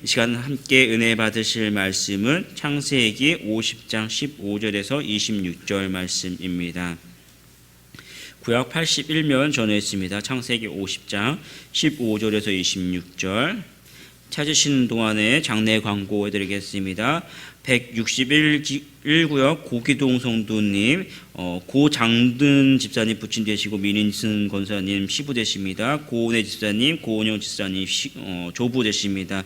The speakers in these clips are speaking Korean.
이 시간 함께 은혜 받으실 말씀은 창세기 50장 15절에서 26절 말씀입니다. 구약 81면 전했습니다. 창세기 50장 15절에서 26절 찾으시는 동안에 장례 광고해드리겠습니다. 161구역 고기동 성도님, 고장든 집사님 부친 되시고 민인승 권사님 시부 되십니다. 고은혜 집사님, 고은영 집사님 조부 되십니다.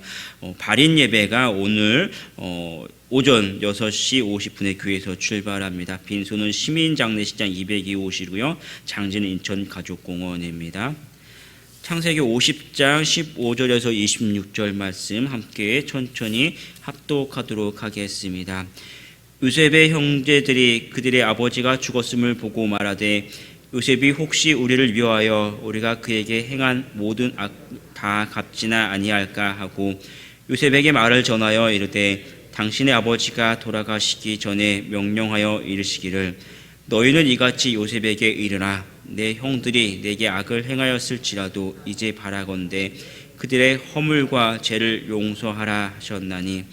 발인 예배가 오늘 오전 6시 50분에 교회에서 출발합니다. 빈소는 시민장례식장 202호실고요. 장지는 인천가족공원입니다. 창세기 50장 15절에서 26절 말씀 함께 천천히 합독하도록 하겠습니다. 요셉의 형제들이 그들의 아버지가 죽었음을 보고 말하되 요셉이 혹시 우리를 위하여 우리가 그에게 행한 모든 악 다 갚지나 아니할까 하고 요셉에게 말을 전하여 이르되 당신의 아버지가 돌아가시기 전에 명령하여 이르시기를 너희는 이같이 요셉에게 이르라 내 형들이 내게 악을 행하였을지라도 이제 바라건대 그들의 허물과 죄를 용서하라 하셨나니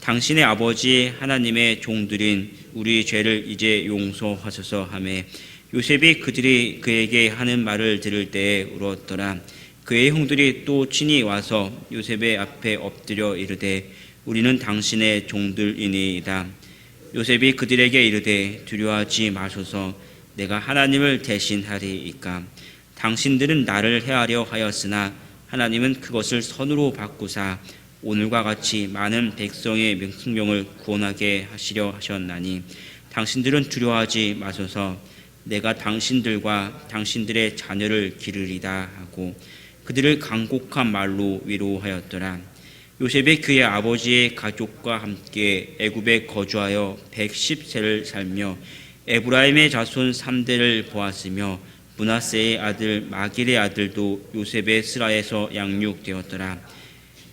당신의 아버지 하나님의 종들인 우리 죄를 이제 용서하소서 하매 요셉이 그들이 그에게 하는 말을 들을 때에 울었더라. 그의 형들이 또 친히 와서 요셉의 앞에 엎드려 이르되 우리는 당신의 종들이니이다. 요셉이 그들에게 이르되 두려워하지 마소서 내가 하나님을 대신하리이까 당신들은 나를 해하려 하였으나 하나님은 그것을 선으로 바꾸사 오늘과 같이 많은 백성의 생명을 구원하게 하시려 하셨나니 당신들은 두려워하지 마소서 내가 당신들과 당신들의 자녀를 기르리다 하고 그들을 간곡한 말로 위로하였더라. 요셉이 그의 아버지의 가족과 함께 애굽에 거주하여 110세를 살며 에브라임의 자손 3대를 보았으며 므낫세의 아들 마길의 아들도 요셉의 스라에서 양육되었더라.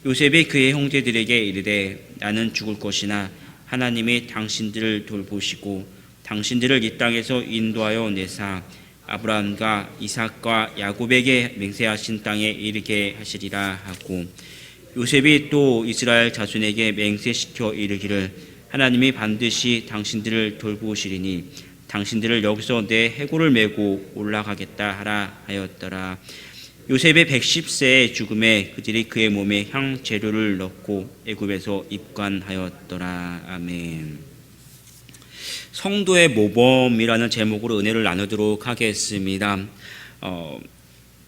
요셉이 그의 형제들에게 이르되 나는 죽을 것이나 하나님이 당신들을 돌보시고 당신들을 이 땅에서 인도하여 내사 아브라함과 이삭과 야곱에게 맹세하신 땅에 이르게 하시리라 하고 요셉이 또 이스라엘 자손에게 맹세시켜 이르기를 하나님이 반드시 당신들을 돌보시리니 당신들을 여기서 내 해골을 메고 올라가겠다 하라 하였더라. 요셉의 110세의 죽음에 그들이 그의 몸에 향 재료를 넣고 애굽에서 입관하였더라. 아멘. 성도의 모범이라는 제목으로 은혜를 나누도록 하겠습니다.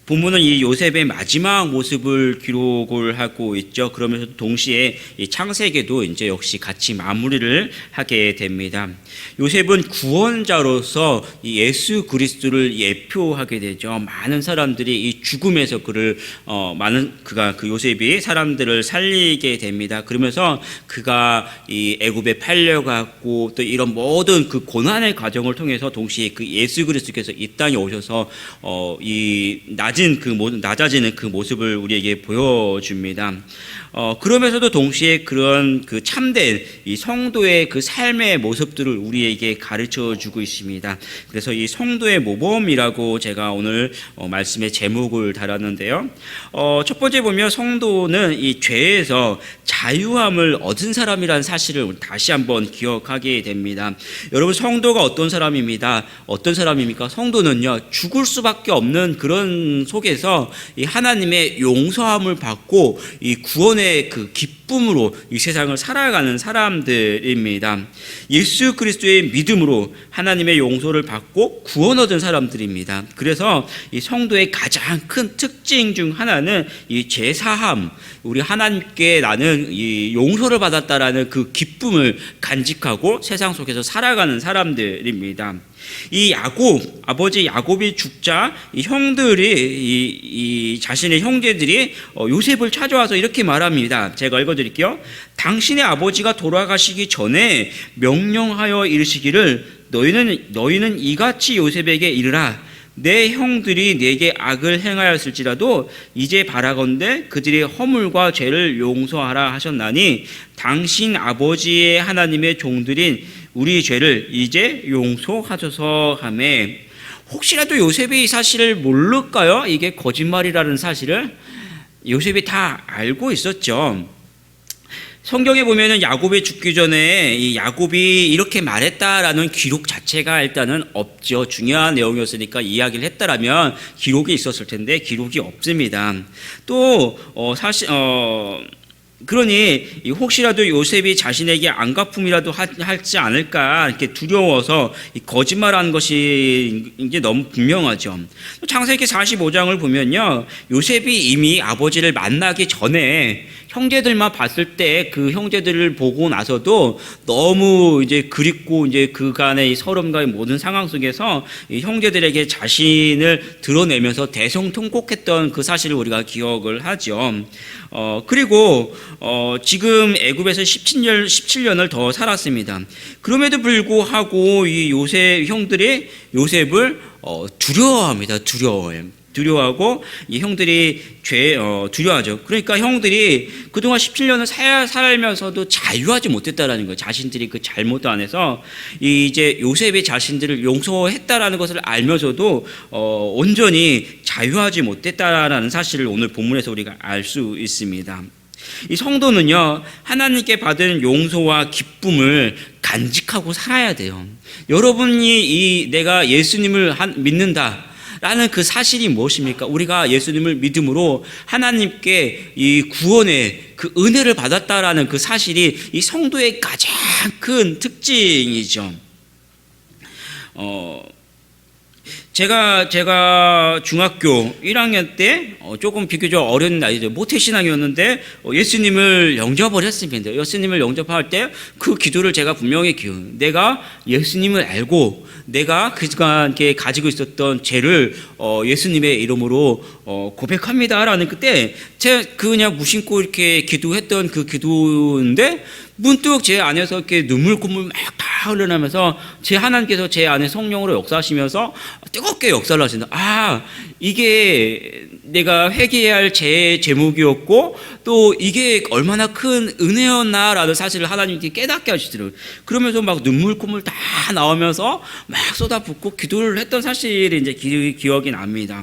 본문은 이 요셉의 마지막 모습을 기록을 하고 있죠. 그러면서 동시에 이 창세기도 이제 역시 같이 마무리를 하게 됩니다. 요셉은 구원자로서 이 예수 그리스도를 예표하게 되죠. 많은 사람들이 이 죽음에서 그가 그 요셉이 사람들을 살리게 됩니다. 그러면서 그가 이 애굽에 팔려갔고 또 이런 모든 그 고난의 과정을 통해서 동시에 그 예수 그리스도께서 이 땅에 오셔서 이 낮아지는 그 모습을 우리에게 보여줍니다. 그러면서도 동시에 그런 그 참된 이 성도의 그 삶의 모습들을 우리에게 가르쳐 주고 있습니다. 그래서 이 성도의 모범이라고 제가 오늘 말씀의 제목을 달았는데요. 첫 번째 보면 성도는 이 죄에서 자유함을 얻은 사람이라는 사실을 다시 한번 기억하게 됩니다. 여러분 성도가 어떤 사람입니다. 어떤 사람입니까? 성도는요 죽을 수밖에 없는 그런 속에서 이 하나님의 용서함을 받고 이 구원의 그 기쁨으로 이 세상을 살아가는 사람들입니다. 예수 그리스도의 믿음으로 하나님의 용서를 받고 구원 얻은 사람들입니다. 그래서 이 성도의 가장 큰 특징 중 하나는 이 제사함, 우리 하나님께 나는 이 용서를 받았다라는 그 기쁨을 간직하고 세상 속에서 살아가는 사람들입니다. 이 아버지 야곱이 죽자 이 형들이 이 자신의 형제들이 요셉을 찾아와서 이렇게 말합니다. 제가 읽어드릴게요. 당신의 아버지가 돌아가시기 전에 명령하여 이르시기를 너희는 이같이 요셉에게 이르라. 내 형들이 내게 악을 행하였을지라도 이제 바라건대 그들의 허물과 죄를 용서하라 하셨나니 당신 아버지의 하나님의 종들인 우리 죄를 이제 용서하소서 하매. 혹시라도 요셉이 이 사실을 모를까요? 이게 거짓말이라는 사실을 요셉이 다 알고 있었죠. 성경에 보면은 야곱이 죽기 전에 이 야곱이 이렇게 말했다라는 기록 자체가 일단은 없죠. 중요한 내용이었으니까 이야기를 했다라면 기록이 있었을 텐데 기록이 없습니다. 또 사실 그러니 혹시라도 요셉이 자신에게 안갚음이라도 하지 않을까 이렇게 두려워서 거짓말하는 것이 이게 너무 분명하죠. 창세기 45장을 보면요, 요셉이 이미 아버지를 만나기 전에 형제들만 봤을 때 그 형제들을 보고 나서도 너무 이제 그립고 이제 그간의 서름과 모든 상황 속에서 이 형제들에게 자신을 드러내면서 대성통곡했던 그 사실을 우리가 기억을 하죠. 그리고 지금 애굽에서 17년을 더 살았습니다. 그럼에도 불구하고 이 요셉 형들이 요셉을 두려워합니다. 두려워하고 이 형들이 두려워하죠. 그러니까 형들이 그동안 17년을 살면서도 자유하지 못했다라는 거예요. 자신들이 그 잘못 안에서 이제 요셉이 자신들을 용서했다라는 것을 알면서도 온전히 자유하지 못했다라는 사실을 오늘 본문에서 우리가 알 수 있습니다. 이 성도는요, 하나님께 받은 용서와 기쁨을 간직하고 살아야 돼요. 여러분이 내가 예수님을 믿는다 라는 그 사실이 무엇입니까? 우리가 예수님을 믿음으로 하나님께 이 구원의 그 은혜를 받았다라는 그 사실이 이 성도의 가장 큰 특징이죠. 제가 중학교 1학년 때 조금 비교적 어린 나이죠. 모태신앙이었는데 예수님을 영접을 했습니다. 예수님을 영접할 때 그 기도를 제가 분명히 내가 예수님을 알고 내가 그간 가지고 있었던 죄를 예수님의 이름으로 고백합니다라는 그때 제가 그냥 무심코 이렇게 기도했던 그 기도인데 문득 제 안에서 이렇게 눈물콧물 막 흘러나면서 제 하나님께서 제 안에 성령으로 역사하시면서 뜨겁게 역사를 하신다. 이게 내가 회개해야 할 제 제목이었고 또 이게 얼마나 큰 은혜였나라는 사실을 하나님께 깨닫게 하시더라고요. 그러면서 막 눈물 콧물 다 나오면서 막 쏟아붓고 기도를 했던 사실이 이제 기억이 납니다.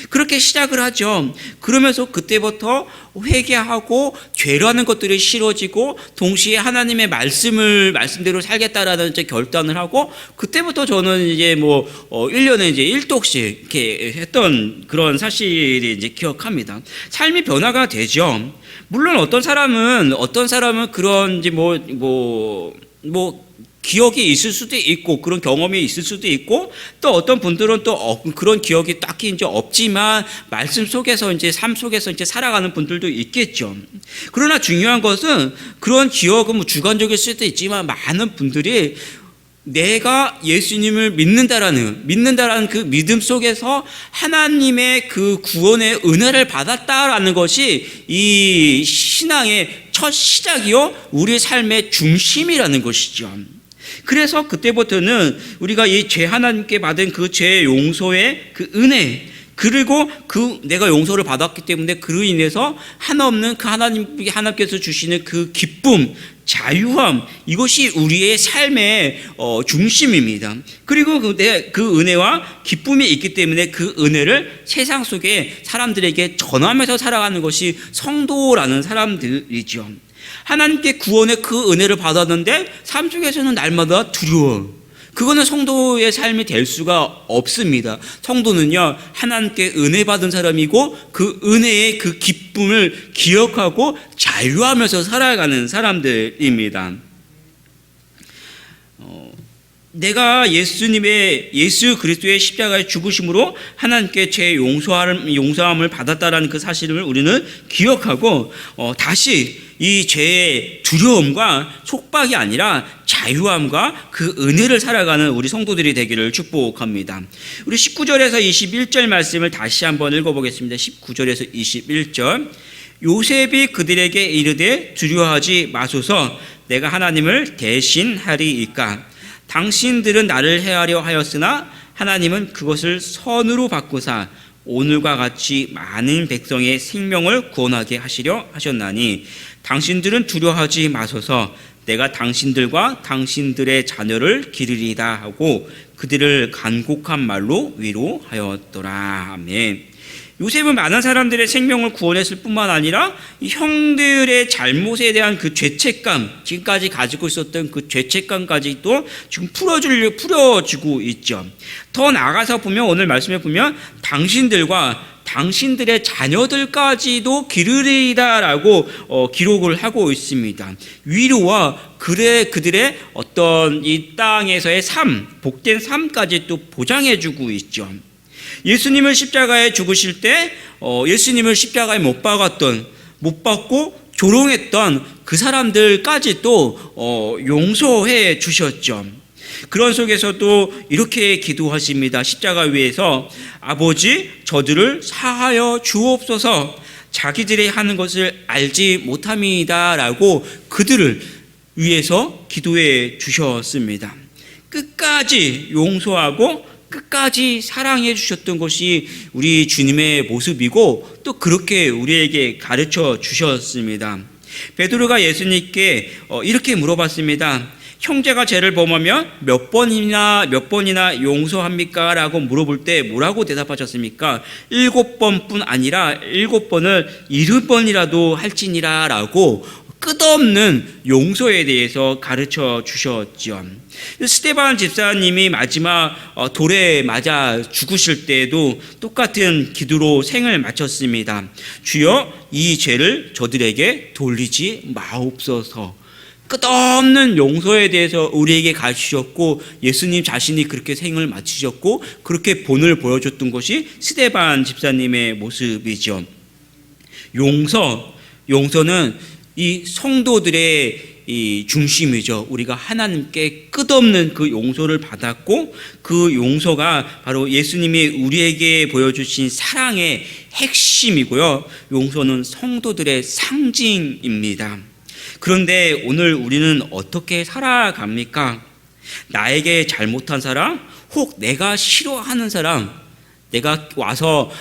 그렇게 시작을 하죠. 그러면서 그때부터 회개하고 죄라는 것들이 싫어지고 동시에 하나님의 말씀대로 살겠다라는 이제 결단을 하고 그때부터 저는 이제 1년에 이제 1독씩 이렇게 했던 그런 사실이 이제 기억합니다. 삶이 변화가 되죠. 물론 어떤 사람은 그런 이제 기억이 있을 수도 있고 그런 경험이 있을 수도 있고 또 어떤 분들은 또 그런 기억이 딱히 이제 없지만 말씀 속에서 이제 삶 속에서 이제 살아가는 분들도 있겠죠. 그러나 중요한 것은 그런 기억은 주관적일 수도 있지만 많은 분들이 내가 예수님을 믿는다라는 그 믿음 속에서 하나님의 그 구원의 은혜를 받았다라는 것이 이 신앙의 첫 시작이요 우리의 삶의 중심이라는 것이죠. 그래서 그때부터는 우리가 이 죄 하나님께 받은 그 죄 용서의 그 은혜 그리고 그 내가 용서를 받았기 때문에 그로 인해서 하나없는 그 하나님께서 주시는 그 기쁨, 자유함 이것이 우리의 삶의 중심입니다. 그리고 그 은혜와 기쁨이 있기 때문에 그 은혜를 세상 속에 사람들에게 전하면서 살아가는 것이 성도라는 사람들이죠. 하나님께 구원의 그 은혜를 받았는데 삶 속에서는 날마다 두려워. 그거는 성도의 삶이 될 수가 없습니다. 성도는요 하나님께 은혜 받은 사람이고 그 은혜의 그 기쁨을 기억하고 자유하면서 살아가는 사람들입니다. 내가 예수 그리스도의 십자가의 죽으심으로 하나님께 죄 용서함을 받았다라는 그 사실을 우리는 기억하고 다시 이 죄의 두려움과 속박이 아니라 자유함과 그 은혜를 살아가는 우리 성도들이 되기를 축복합니다. 우리 19절에서 21절 말씀을 다시 한번 읽어보겠습니다. 19절에서 21절 요셉이 그들에게 이르되 두려워하지 마소서 내가 하나님을 대신하리이까 당신들은 나를 해하려 하였으나 하나님은 그것을 선으로 바꾸사 오늘과 같이 많은 백성의 생명을 구원하게 하시려 하셨나니 당신들은 두려워하지 마소서 내가 당신들과 당신들의 자녀를 기르리다 하고 그들을 간곡한 말로 위로하였더라. 아멘. 요셉은 많은 사람들의 생명을 구원했을 뿐만 아니라 이 형들의 잘못에 대한 그 죄책감, 지금까지 가지고 있었던 그 죄책감까지도 지금 풀어주고 있죠. 더 나아가서 보면, 오늘 말씀에 보면 당신들과 당신들의 자녀들까지도 기르리이다라고 기록을 하고 있습니다. 위로와 그들의 어떤 이 땅에서의 삶, 복된 삶까지 또 보장해주고 있죠. 예수님을 십자가에 죽으실 때 예수님을 십자가에 못 박고 조롱했던 그 사람들까지 또 용서해 주셨죠. 그런 속에서도 이렇게 기도하십니다. 십자가 위에서 아버지, 저들을 사하여 주옵소서, 자기들이 하는 것을 알지 못함이다라고 그들을 위해서 기도해 주셨습니다. 끝까지 용서하고 끝까지 사랑해 주셨던 것이 우리 주님의 모습이고, 또 그렇게 우리에게 가르쳐 주셨습니다. 베드로가 예수님께 이렇게 물어봤습니다. 형제가 죄를 범하면 몇 번이나 용서합니까? 라고 물어볼 때 뭐라고 대답하셨습니까? 7번뿐 아니라 7번을 70번이라도 할지니라 라고 끝없는 용서에 대해서 가르쳐 주셨죠. 스데반 집사님이 마지막 돌에 맞아 죽으실 때에도 똑같은 기도로 생을 마쳤습니다. 주여, 이 죄를 저들에게 돌리지 마옵소서. 끝없는 용서에 대해서 우리에게 가르치셨고, 예수님 자신이 그렇게 생을 마치셨고, 그렇게 본을 보여줬던 것이 스데반 집사님의 모습이죠. 용서는 이 성도들의 이 중심이죠. 우리가 하나님께 끝없는 그 용서를 받았고, 그 용서가 바로 예수님이 우리에게 보여주신 사랑의 핵심이고요. 용서는 성도들의 상징입니다. 그런데 오늘 우리는 어떻게 살아갑니까? 나에게 잘못한 사람, 혹 내가 싫어하는 사람, 내가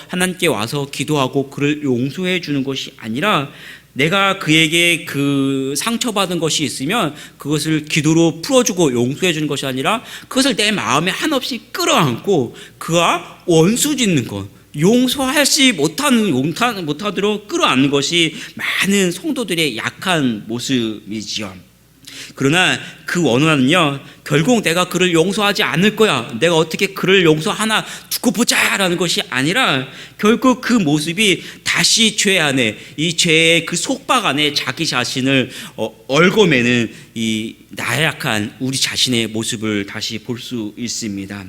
하나님께 와서 기도하고 그를 용서해 주는 것이 아니라, 내가 그에게 그 상처받은 것이 있으면 그것을 기도로 풀어주고 용서해 주는 것이 아니라, 그것을 내 마음에 한없이 끌어안고 그와 원수 짓는 것, 용서하지 못하도록 끌어안는 것이 많은 성도들의 약한 모습이지요. 그러나 그 원한은요, 결국 내가 그를 용서하지 않을 거야, 내가 어떻게 그를 용서하나 두고 보자 라는 것이 아니라, 결국 그 모습이 다시 죄 안에, 이 죄의 그 속박 안에 자기 자신을 얽어매는 이 나약한 우리 자신의 모습을 다시 볼 수 있습니다.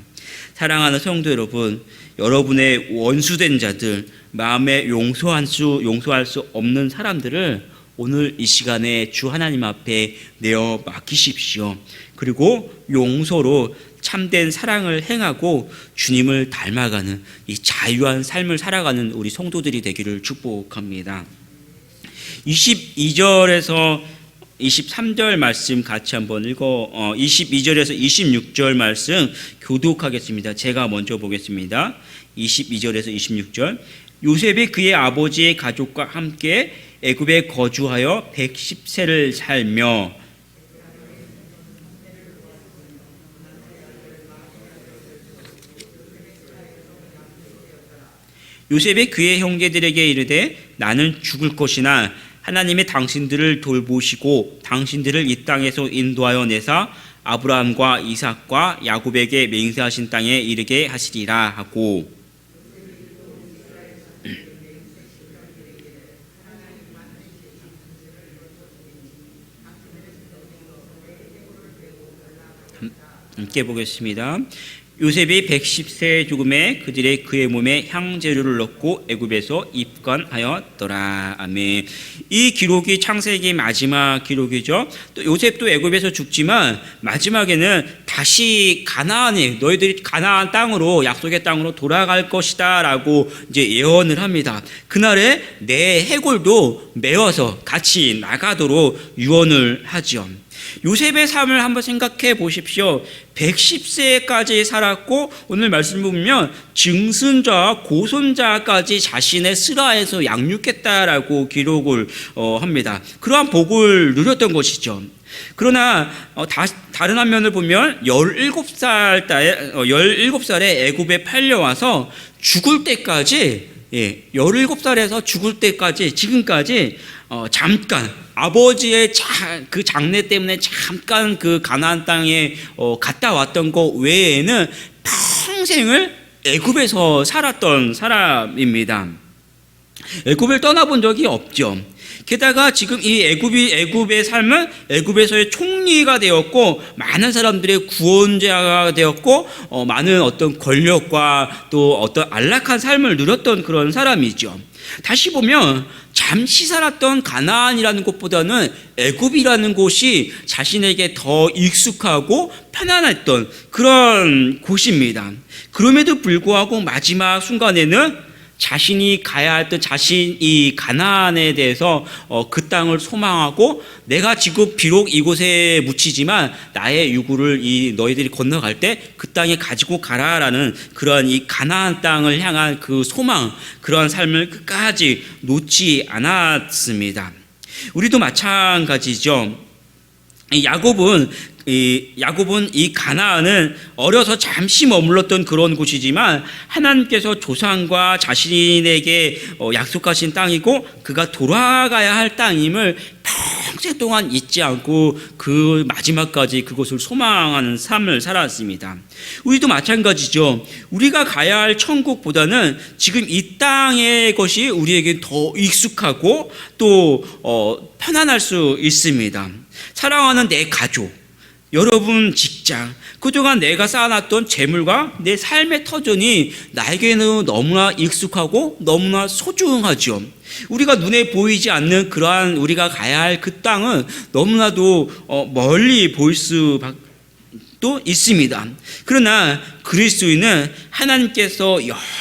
사랑하는 성도 여러분, 여러분의 원수된 자들, 마음에 용서할 수 없는 사람들을 오늘 이 시간에 주 하나님 앞에 내어 맡기십시오. 그리고 용서로 참된 사랑을 행하고 주님을 닮아가는 이 자유한 삶을 살아가는 우리 성도들이 되기를 축복합니다. 22절에서 23절 말씀 같이 한번 22절에서 26절 말씀 교독하겠습니다. 제가 먼저 보겠습니다. 22절에서 26절. 요셉이 그의 아버지의 가족과 함께 애굽에 거주하여 110세를 살며 요셉이 그의 형제들에게 이르되 나는 죽을 것이나 하나님이 당신들을 돌보시고 당신들을 이 땅에서 인도하여 내사 아브라함과 이삭과 야곱에게 맹세하신 땅에 이르게 하시리라 하고, 함께 보겠습니다. 요셉이 110세 죽음에 그의 몸에 향재료를 넣고 애굽에서 입관하였더라. 아멘. 이 기록이 창세기 마지막 기록이죠. 또 요셉도 애굽에서 죽지만 마지막에는 다시 너희들이 가나안 땅으로, 약속의 땅으로 돌아갈 것이다라고 이제 예언을 합니다. 그날에 내 해골도 메어서 같이 나가도록 유언을 하죠. 요셉의 삶을 한번 생각해 보십시오. 110세까지 살았고, 오늘 말씀 보면 증손자와 고손자까지 자신의 스라에서 양육했다라고 기록을 합니다. 그러한 복을 누렸던 것이죠. 그러나 다른 한면을 보면 17살에 애굽에 팔려와서 죽을 때까지 17살에서 죽을 때까지 지금까지 잠깐 아버지의 그 장래 때문에 잠깐 그 가나안 땅에 갔다 왔던 거 외에는 평생을 애굽에서 살았던 사람입니다. 애굽을 떠나본 적이 없죠. 게다가 지금 이 애굽의 삶은 애굽에서의 총리가 되었고 많은 사람들의 구원자가 되었고 많은 어떤 권력과 또 어떤 안락한 삶을 누렸던 그런 사람이죠. 다시 보면 잠시 살았던 가나안이라는 곳보다는 애굽이라는 곳이 자신에게 더 익숙하고 편안했던 그런 곳입니다. 그럼에도 불구하고 마지막 순간에는 자신이 가야 했던 이 가나안에 대해서 그 땅을 소망하고 내가 지금 비록 이곳에 묻히지만 나의 유구를 너희들이 건너갈 때 그 땅에 가지고 가라라는 그런 이 가나안 땅을 향한 그 소망, 그런 삶을 끝까지 놓지 않았습니다. 우리도 마찬가지죠. 야곱은 이 가나안은 어려서 잠시 머물렀던 그런 곳이지만 하나님께서 조상과 자신에게 약속하신 땅이고 그가 돌아가야 할 땅임을 평생 동안 잊지 않고 그 마지막까지 그곳을 소망하는 삶을 살았습니다. 우리도 마찬가지죠. 우리가 가야 할 천국보다는 지금 이 땅의 것이 우리에게 더 익숙하고 또 편안할 수 있습니다. 사랑하는 내 가족, 여러분 직장, 그동안 내가 쌓아놨던 재물과 내 삶의 터전이 나에게는 너무나 익숙하고 너무나 소중하죠. 우리가 눈에 보이지 않는 그러한 우리가 가야 할 그 땅은 너무나도 멀리 보일 수도 있습니다. 그러나 그리스도인은 하나님께서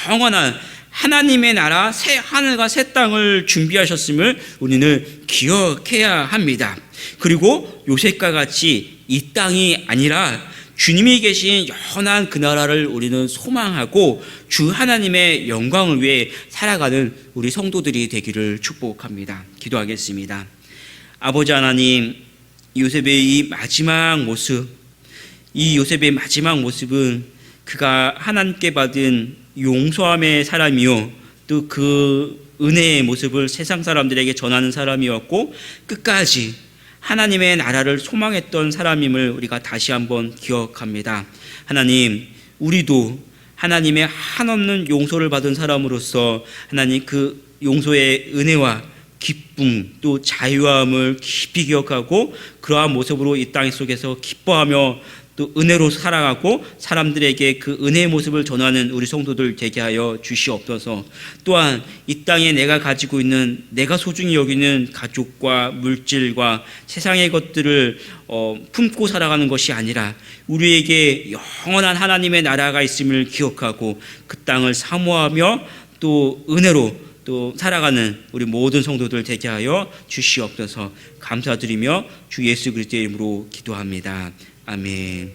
영원한 하나님의 나라 새 하늘과 새 땅을 준비하셨음을 우리는 기억해야 합니다. 그리고 요셉과 같이 이 땅이 아니라 주님이 계신 영원한 그 나라를 우리는 소망하고 주 하나님의 영광을 위해 살아가는 우리 성도들이 되기를 축복합니다. 기도하겠습니다. 아버지 하나님, 요셉의 이 마지막 모습, 이 요셉의 마지막 모습은 그가 하나님께 받은 용서함의 사람이요 또 그 은혜의 모습을 세상 사람들에게 전하는 사람이었고 끝까지 하나님의 나라를 소망했던 사람임을 우리가 다시 한번 기억합니다. 하나님, 우리도 하나님의 한없는 용서를 받은 사람으로서 하나님 그 용서의 은혜와 기쁨 또 자유함을 깊이 기억하고 그러한 모습으로 이 땅 속에서 기뻐하며 또 은혜로 살아가고 사람들에게 그 은혜의 모습을 전하는 우리 성도들 되게 하여 주시옵소서. 또한 이 땅에 내가 가지고 있는 내가 소중히 여기는 가족과 물질과 세상의 것들을 품고 살아가는 것이 아니라 우리에게 영원한 하나님의 나라가 있음을 기억하고 그 땅을 사모하며 또 은혜로 또 살아가는 우리 모든 성도들 되게 하여 주시옵소서. 감사드리며 주 예수 그리스도의 이름으로 기도합니다. 아멘.